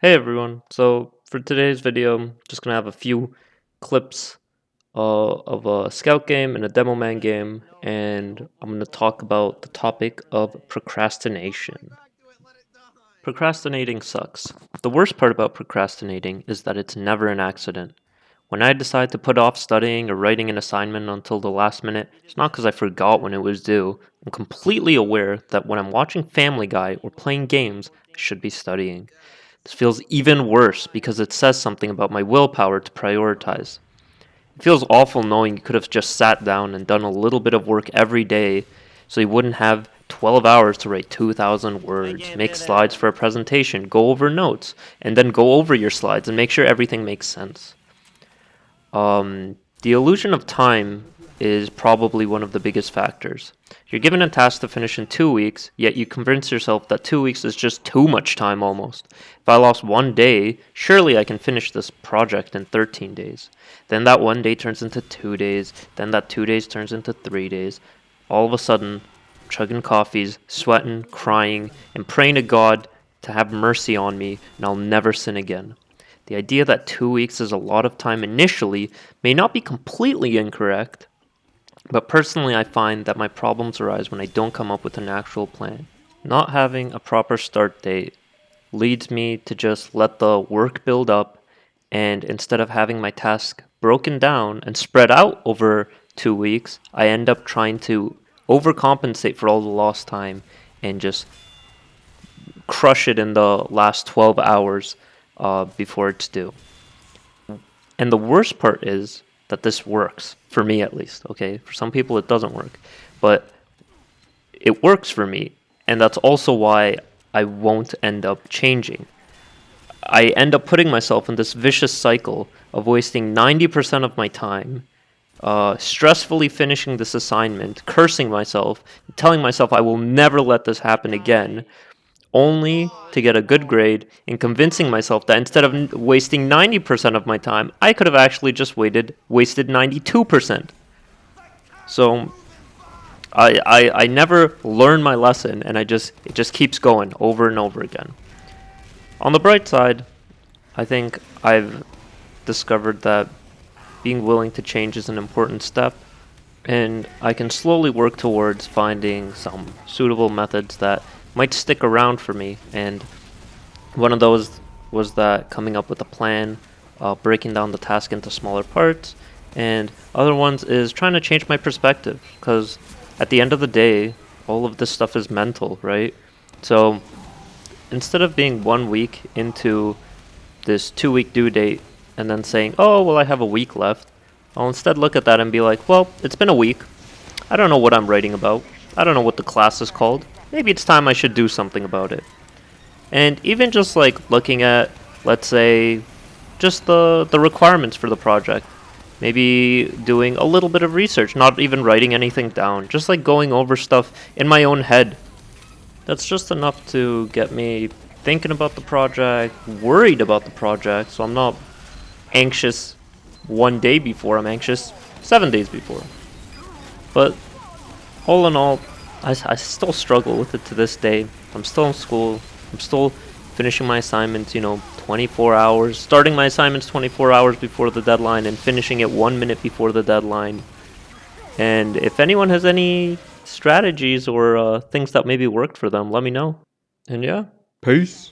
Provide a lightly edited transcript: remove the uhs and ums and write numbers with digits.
Hey everyone. So for today's video, I'm just gonna have a few clips of a scout game and a demo man game, and I'm gonna talk about the topic of procrastination. Procrastinating sucks. The worst part about procrastinating is that it's never an accident. When I decide to put off studying or writing an assignment until the last minute, it's not because I forgot when it was due. I'm completely aware that when I'm watching Family Guy or playing games, I should be studying. This feels even worse because it says something about my willpower to prioritize. It feels awful knowing you could have just sat down and done a little bit of work every day so you wouldn't have 12 hours to write 2,000 words, make slides for a presentation, go over notes, and then go over your slides and make sure everything makes sense. The illusion of time is probably one of the biggest factors. You're given a task to finish in 2 weeks, yet you convince yourself that 2 weeks is just too much time almost. If I lost one day, surely I can finish this project in 13 days. Then that one day turns into 2 days, then that 2 days turns into 3 days. All of a sudden, I'm chugging coffees, sweating, crying, and praying to God to have mercy on me, and I'll never sin again. The idea that 2 weeks is a lot of time initially may not be completely incorrect, but personally I find that my problems arise when I don't come up with an actual plan. Not having a proper start date leads me to just let the work build up, and instead of having my task broken down and spread out over 2 weeks, I end up trying to overcompensate for all the lost time and just crush it in the last 12 hours before it's due. And the worst part is that this works, for me at least, okay? For some people it doesn't work, but it works for me, and that's also why I won't end up changing. I end up putting myself in this vicious cycle of wasting 90% of my time, stressfully finishing this assignment, cursing myself, telling myself I will never let this happen again, only to get a good grade and convincing myself that instead of wasting 90% of my time, I could have actually just wasted 92%. So I never learn my lesson, and it just keeps going over and over again. On the bright side, I think I've discovered that being willing to change is an important step, and I can slowly work towards finding some suitable methods that might stick around for me. And one of those was that coming up with a plan, breaking down the task into smaller parts, and other ones is trying to change my perspective, because at the end of the day, all of this stuff is mental, right? So instead of being 1 week into this 2 week due date and then saying, oh, well, I have a week left, I'll instead look at that and be like, well, it's been a week. I don't know what I'm writing about. I don't know what the class is called. Maybe it's time I should do something about it. And even just like looking at, let's say, just the requirements for the project. Maybe doing a little bit of research, not even writing anything down, just like going over stuff in my own head. That's just enough to get me thinking about the project, worried about the project, so I'm not anxious one day before, I'm anxious 7 days before. But all in all, I still struggle with it to this day. I'm still in school. I'm still finishing my assignments, 24 hours, starting my assignments 24 hours before the deadline and finishing it 1 minute before the deadline. And if anyone has any strategies or things that maybe worked for them, let me know. And yeah. Peace.